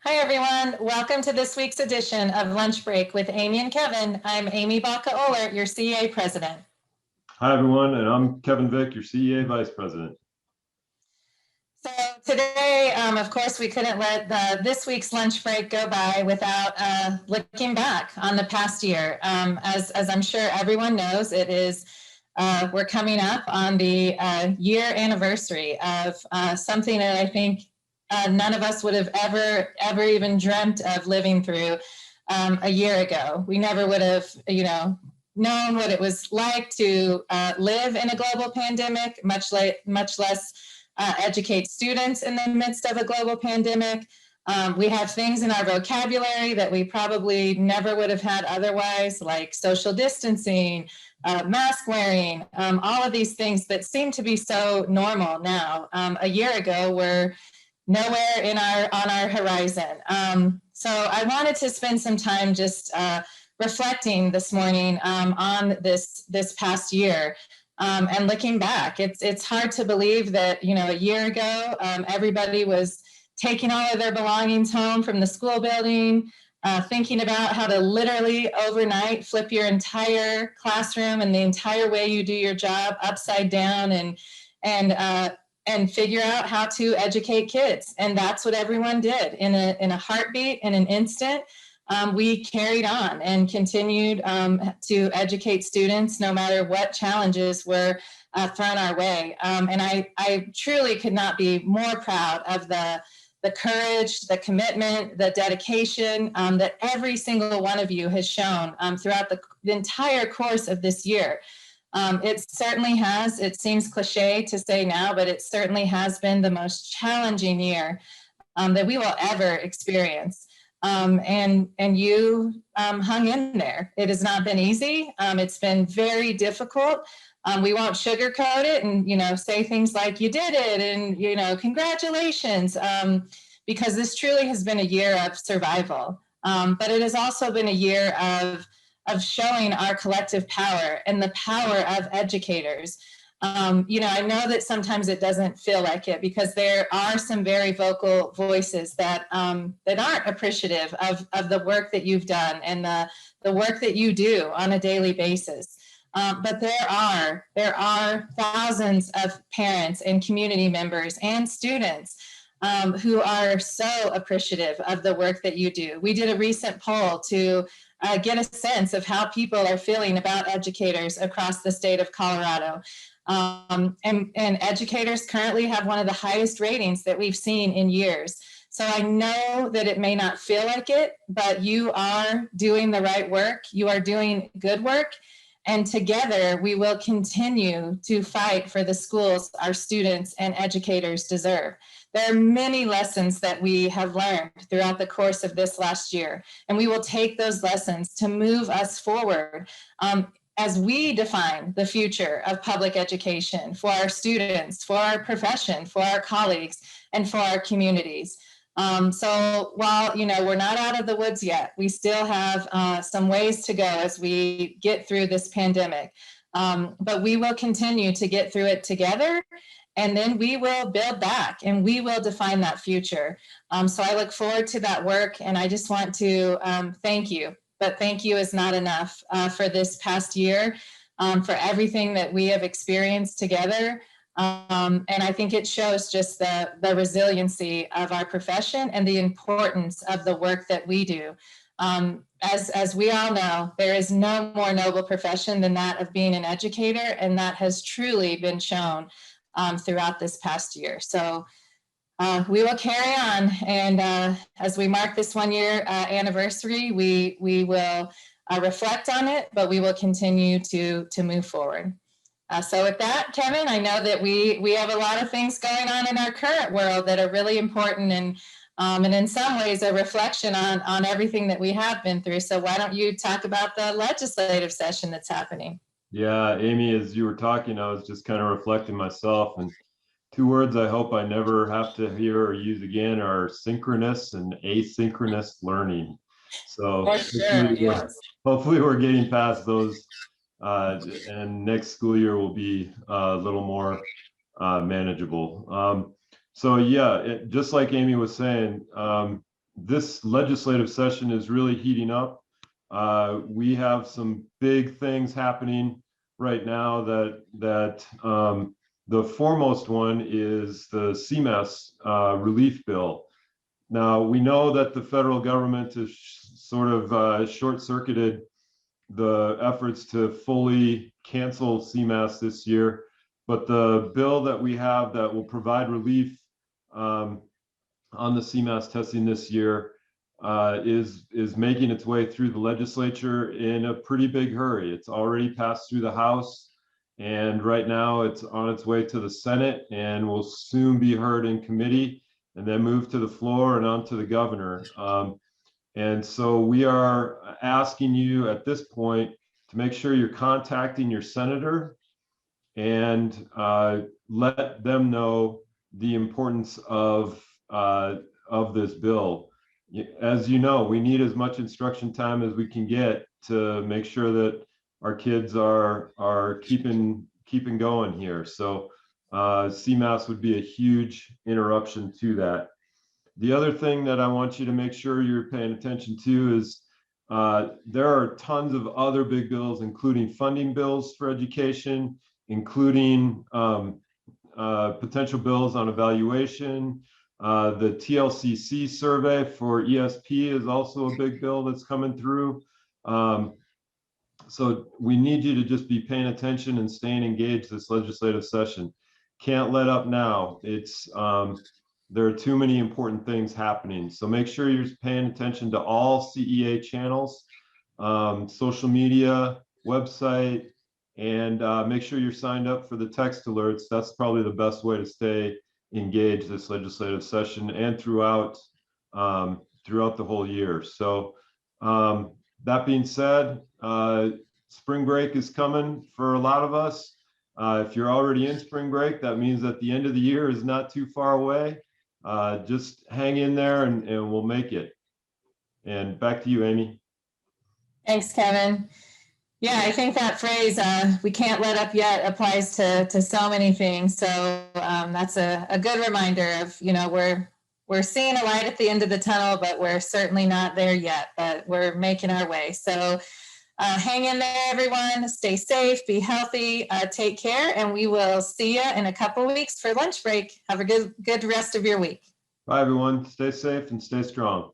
Hi, everyone. Welcome to this week's edition of Lunch Break with Amie and Kevin. I'm Amie Baca-Oehlert, your CEA president. Hi, everyone, and I'm Kevin Vick, your CEA vice president. So today, of course, we couldn't let this week's lunch break go by without looking back on the past year. As I'm sure everyone knows, it is we're coming up on the year anniversary of something that I think none of us would have ever even dreamt of living through a year ago. We never would have, known what it was like to live in a global pandemic, much less educate students in the midst of a global pandemic. We have things in our vocabulary that we probably never would have had otherwise, like social distancing, mask wearing, all of these things that seem to be so normal now. A year ago were nowhere on our horizon. So I wanted to spend some time just reflecting this morning on this past year. And looking back, it's hard to believe that, a year ago, everybody was taking all of their belongings home from the school building, thinking about how to literally overnight flip your entire classroom and the entire way you do your job upside down and figure out how to educate kids. And that's what everyone did in a heartbeat, in an instant. We carried on and continued to educate students no matter what challenges were thrown our way. And I truly could not be more proud of the courage, the commitment, the dedication that every single one of you has shown throughout the entire course of this year. It certainly has, it seems cliche to say now, but it certainly has been the most challenging year that we will ever experience. And you hung in there. It has not been easy. It's been very difficult. We won't sugarcoat it and, say things like you did it and, congratulations, because this truly has been a year of survival. But it has also been a year of showing our collective power and the power of educators. I know that sometimes it doesn't feel like it because there are some very vocal voices that aren't appreciative of the work that you've done and the work that you do on a daily basis. But there are thousands of parents and community members and students who are so appreciative of the work that you do. We did a recent poll to get a sense of how people are feeling about educators across the state of Colorado. And educators currently have one of the highest ratings that we've seen in years. So I know that it may not feel like it, but you are doing the right work. You are doing good work. And together we will continue to fight for the schools our students and educators deserve. There are many lessons that we have learned throughout the course of this last year, and we will take those lessons to move us forward as we define the future of public education for our students, for our profession, for our colleagues, and for our communities. So while we're not out of the woods yet, we still have some ways to go as we get through this pandemic. But we will continue to get through it together, and then we will build back and we will define that future. So I look forward to that work, and I just want to thank you. But thank you is not enough for this past year, for everything that we have experienced together. And I think it shows just the resiliency of our profession and the importance of the work that we do. As we all know, there is no more noble profession than that of being an educator, and that has truly been shown throughout this past year. So we will carry on, and as we mark this 1 year anniversary, we will reflect on it, but we will continue to move forward. So with that, Kevin, I know that we have a lot of things going on in our current world that are really important and in some ways a reflection on everything that we have been through. So why don't you talk about the legislative session that's happening? Yeah, Amie, as you were talking, I was just kind of reflecting myself, and two words I hope I never have to hear or use again are synchronous and asynchronous learning. So hopefully we're getting past those, and next school year will be a little more manageable. So yeah, just like Amie was saying, this legislative session is really heating up. We have some big things happening right now that the foremost one is the CMS relief bill. Now, we know that the federal government has sort of short-circuited the efforts to fully cancel CMS this year, but the bill that we have that will provide relief on the CMS testing this year is making its way through the legislature in a pretty big hurry. It's already passed through the House, and right now it's on its way to the Senate and will soon be heard in committee and then move to the floor and on to the governor. And so we are asking you at this point to make sure you're contacting your senator and let them know the importance of this bill. As you know, we need as much instruction time as we can get to make sure that our kids are keeping going here. So CMAS would be a huge interruption to that. The other thing that I want you to make sure you're paying attention to is there are tons of other big bills, including funding bills for education, including potential bills on evaluation. The TLCC survey for ESP is also a big bill that's coming through. So we need you to just be paying attention and staying engaged this legislative session. Can't let up now. There are too many important things happening. So make sure you're paying attention to all CEA channels, social media, website, and make sure you're signed up for the text alerts. That's probably the best way to stay engaged this legislative session and throughout the whole year. So that being said, spring break is coming for a lot of us. If you're already in spring break, that means that the end of the year is not too far away. Just hang in there and we'll make it. And back to you, Amie. Thanks, Kevin. Yeah, I think that phrase, we can't let up yet, applies to so many things. So that's a good reminder of, we're seeing a light at the end of the tunnel, but we're certainly not there yet, but we're making our way. So hang in there, everyone. Stay safe, be healthy, take care, and we will see you in a couple of weeks for lunch break. Have a good rest of your week. Bye, everyone. Stay safe and stay strong.